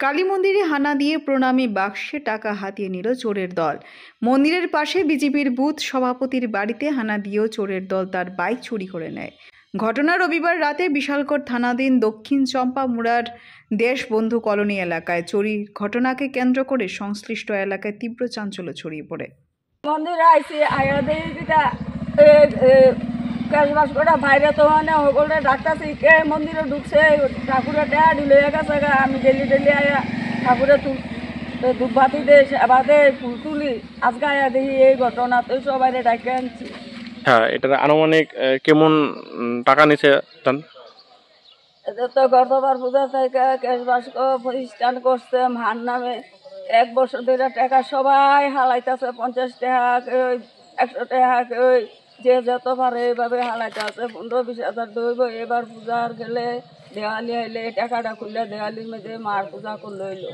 কালী মন্দিরে হানা দিয়ে প্রণামী বাক্সে টাকা হাতিয়ে নিল চোরের দল। মন্দিরের পাশে বিজেপির বুথ সভাপতির বাড়িতে হানা দিয়েও চোরের দল তার বাইক চুরি করে নেয়। ঘটনা রবিবার রাতে বিশালগড় থানাধীন দক্ষিণ চম্পামুড়ার দেশবন্ধু কলোনি এলাকায়। চুরির ঘটনাকে কেন্দ্র করে সংশ্লিষ্ট এলাকায় তীব্র চাঞ্চল্য ছড়িয়ে পড়ে। মন্দিরে আইসি আয়া দেই যেটা কাজবাস করা বাইরে তো মানে সকলে ডাক্তারছি কে মন্দিরে ঢুকছে ঠাকুরের টেয়া ঢুলে গেছে আমি ডেলি আয়া ঠাকুরের ধূপবাতি দে সেবা দে ফুল তুলি আজকে আয়া দেখি এই ঘটনা তো সবাই ডাকে আনছি। হ্যাঁ, এটার আনুমানিক কেমন টাকা নিছে জান? এদের তো গতবার পূজা থেকে ক্যাশবাস প্রতিষ্ঠান করছে মার নামে 1 বছর ধরে টাকা সবাই হালাইতেছে, 50 টাকা 100 টাকা যে যত পারে এইভাবে হালাইতে আছে। 15-20 হাজার দইব। এবার পূজার গেলে দেওয়ালি আইলে টাকাটা খুললে দেওয়ালির মধ্যে মার পূজা করলে হইলো।